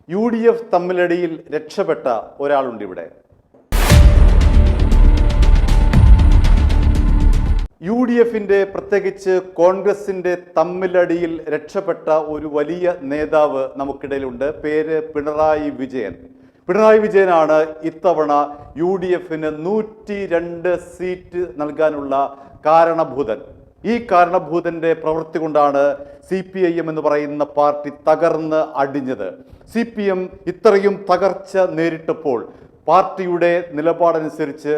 UDF തമ്മിലടിയിൽ രക്ഷപ്പെട്ട ഒരാളുണ്ട് ഇവിടെ. UDFിന്റെ പ്രത്യേകിച്ച് കോൺഗ്രസിന്റെ തമ്മിലടിയിൽ രക്ഷപ്പെട്ട ഒരു വലിയ നേതാവ് നമുക്കിടയിലുണ്ട്. പേര് പിണറായി വിജയൻ. പിണറായി വിജയനാണ് ഇത്തവണ UDFിന് 102 സീറ്റ് നൽകാനുള്ള കാരണഭൂതൻ. ഈ കാരണഭൂതന്റെ പ്രവൃത്തി കൊണ്ടാണ് CPIM എന്ന് പറയുന്ന പാർട്ടി തകർന്ന് അടിഞ്ഞത്. CPM ഇത്രയും തകർച്ച നേരിട്ടപ്പോൾ പാർട്ടിയുടെ നിലപാടനുസരിച്ച്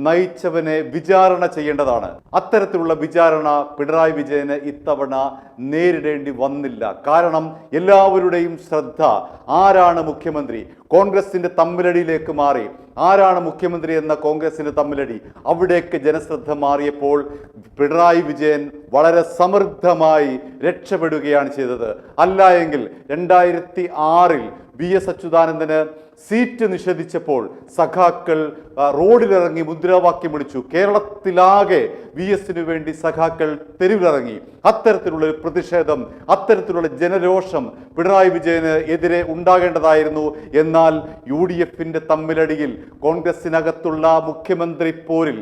നയിച്ചവനെ വിചാരണ ചെയ്യേണ്ടതാണ്. അത്തരത്തിലുള്ള വിചാരണ പിണറായി വിജയന് ഇത്തവണ നേരിടേണ്ടി വന്നില്ല. കാരണം എല്ലാവരുടെയും ശ്രദ്ധ ആരാണ് മുഖ്യമന്ത്രി, കോൺഗ്രസിന്റെ തമ്മിലടിയിലേക്ക് മാറി. ആരാണ് മുഖ്യമന്ത്രി എന്ന കോൺഗ്രസിന്റെ തമ്മിലടി, അവിടേക്ക് ജനശ്രദ്ധ മാറിയപ്പോൾ പിണറായി വിജയൻ വളരെ സമൃദ്ധമായി രക്ഷപ്പെടുകയാണ് ചെയ്തത്. അല്ല എങ്കിൽ 2006 VS അച്യുതാനന്ദന് സീറ്റ് നിഷേധിച്ചപ്പോൾ സഖാക്കൾ റോഡിലിറങ്ങി മുദ്രാവാക്യം വിളിച്ചു. കേരളത്തിലാകെ VSന് വേണ്ടി സഖാക്കൾ തെരുവിലിറങ്ങി. അത്തരത്തിലുള്ള ഒരു പ്രതിഷേധം, അത്തരത്തിലുള്ള ജനരോഷം പിണറായി വിജയന് എതിരെ ഉണ്ടാകേണ്ടതായിരുന്നു. എന്നാൽ UDFിന്റെ തമ്മിലടിയിൽ കോൺഗ്രസിനകത്തുള്ള മുഖ്യമന്ത്രി പോരിൽ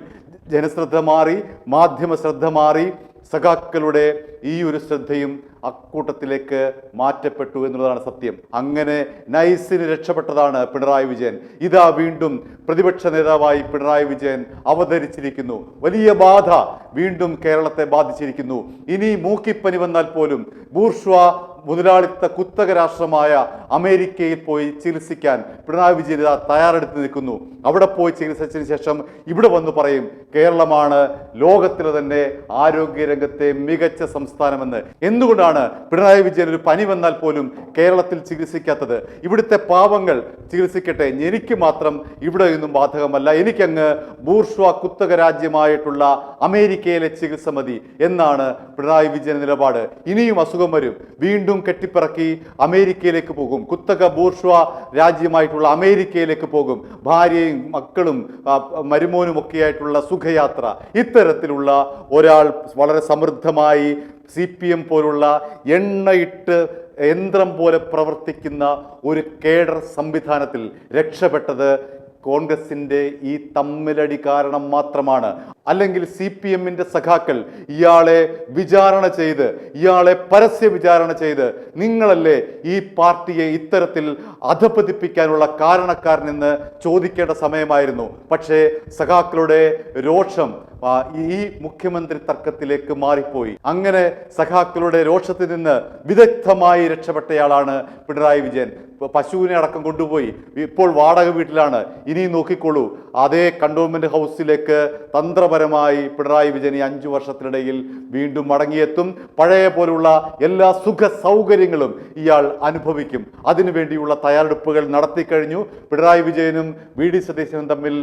ജനശ്രദ്ധ മാറി, മാധ്യമ ശ്രദ്ധ മാറി. സഖാക്കളുടെ ഈ ഒരു ശ്രദ്ധയും അക്കൂട്ടത്തിലേക്ക് മാറ്റപ്പെട്ടു എന്നുള്ളതാണ് സത്യം. അങ്ങനെ നൈസിന് രക്ഷപ്പെട്ടതാണ് പിണറായി വിജയൻ. ഇതാ വീണ്ടും പ്രതിപക്ഷ നേതാവായി പിണറായി വിജയൻ അവതരിച്ചിരിക്കുന്നു. വലിയ ബാധ വീണ്ടും കേരളത്തെ ബാധിച്ചിരിക്കുന്നു. ഇനി മൂക്കിപ്പനി വന്നാൽ പോലും ബൂർഷ്വാ മുതലാളിത്ത കുത്തക രാഷ്ട്രമായ അമേരിക്കയിൽ പോയി ചികിത്സിക്കാൻ പിണറായി വിജയൻ തയ്യാറെടുത്ത് നിൽക്കുന്നു. അവിടെ പോയി ചികിത്സിച്ചതിന് ശേഷം ഇവിടെ വന്ന് പറയും കേരളമാണ് ലോകത്തിലെ തന്നെ ആരോഗ്യരംഗത്തെ മികച്ച സംസ്ഥാനമെന്ന്. എന്തുകൊണ്ടാണ് പിണറായി വിജയൻ ഒരു പനി വന്നാൽ പോലും കേരളത്തിൽ ചികിത്സിക്കാത്തത്? ഇവിടുത്തെ പാവങ്ങൾ ചികിത്സിക്കട്ടെ, എനിക്ക് മാത്രം ഇവിടെ ഒന്നും ബാധകമല്ല, എനിക്കങ്ങ് ബൂർഷ്വാ കുത്തക രാജ്യമായിട്ടുള്ള അമേരിക്കയിലെ ചികിത്സ മതി എന്നാണ് പിണറായി വിജയൻ നിലപാട്. ഇനിയും അസുഖം വരും, വീണ്ടും കെട്ടിപ്പിറക്കി അമേരിക്കയിലേക്ക് പോകും. കുത്തക ബൂർഷ്വാ രാജ്യമായിട്ടുള്ള അമേരിക്കയിലേക്ക് പോകും. ഭാര്യയും മക്കളും മരുമോനും ഒക്കെയായിട്ടുള്ള സുഖയാത്ര. ഇത്തരത്തിലുള്ള ഒരാൾ വളരെ സമൃദ്ധമായി CPM പോലുള്ള എണ്ണയിട്ട് യന്ത്രം പോലെ പ്രവർത്തിക്കുന്ന ഒരു കേഡർ സംവിധാനത്തിൽ രക്ഷപ്പെട്ടത് കോൺഗ്രസിന്റെ ഈ തമ്മിലടി കാരണം മാത്രമാണ്. അല്ലെങ്കിൽ CPMന്റെ സഖാക്കൾ ഇയാളെ വിചാരണ ചെയ്ത്, ഇയാളെ പരസ്യ വിചാരണ ചെയ്ത് നിങ്ങളല്ലേ ഈ പാർട്ടിയെ ഇത്തരത്തിൽ അധപതിപ്പിക്കാനുള്ള കാരണക്കാരനെന്ന് ചോദിക്കേണ്ട സമയമായിരുന്നു. പക്ഷേ സഖാക്കളുടെ രോഷം ഈ മുഖ്യമന്ത്രി തർക്കത്തിലേക്ക് മാറിപ്പോയി. അങ്ങനെ സഖാക്കളുടെ രോഷത്തിൽ നിന്ന് വിദഗ്ധമായി രക്ഷപ്പെട്ടയാളാണ് പിണറായി വിജയൻ. പശുവിനെ അടക്കം കൊണ്ടുപോയി ഇപ്പോൾ വാടക വീട്ടിലാണ്. ഇനി നോക്കിക്കോളൂ, അതേ കണ്ടോൺമെന്റ് ഹൗസിലേക്ക് തന്ത്രപരമായി പിണറായി വിജയൻ 5 വർഷത്തിനിടയിൽ വീണ്ടും മടങ്ങിയെത്തും. പഴയ പോലുള്ള എല്ലാ സുഖ സൗകര്യങ്ങളും ഇയാൾ അനുഭവിക്കും. അതിനുവേണ്ടിയുള്ള തയ്യാറെടുപ്പുകൾ നടത്തിക്കഴിഞ്ഞു. പിണറായി വിജയനും VD സതീശനും തമ്മിൽ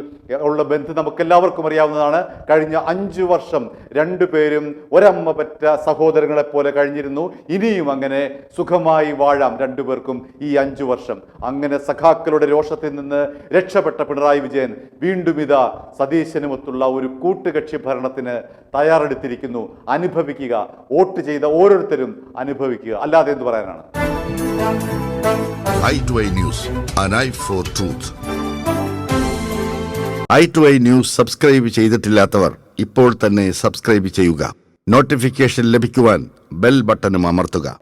ഉള്ള ബന്ധം നമുക്കെല്ലാവർക്കും അറിയാവുന്നതാണ്. കഴിഞ്ഞ 5 വർഷം രണ്ടുപേരും ഒരമ്മ പറ്റ സഹോദരങ്ങളെ പോലെ കഴിഞ്ഞിരുന്നു. ഇനിയും അങ്ങനെ സുഖമായി വാഴാം രണ്ടുപേർക്കും ഈ 5 വർഷം. അങ്ങനെ സഖാക്കളുടെ രോഷത്തിൽ നിന്ന് രക്ഷപ്പെട്ട പിണറായി വിജയൻ വീണ്ടും ഇതാ സതീശനുമൊത്തുള്ള ഒരു കൂട്ടുകക്ഷി ഭരണത്തിന് തയ്യാറെടുത്തിരിക്കുന്നു. അനുഭവിക്കുക, വോട്ട് ചെയ്ത ഓരോരുത്തരും അനുഭവിക്കുക, അല്ലാതെ എന്ത് പറയാനാണ്? i2i News, an eye for truth. i2i News subscribe ചെയ്തിട്ടില്ലാത്തവർ ഇപ്പോൾ തന്നെ സബ്സ്ക്രൈബ് ചെയ്യുക. നോട്ടിഫിക്കേഷൻ ലഭിക്കുവാൻ ബെൽ ബട്ടണും അമർത്തുക.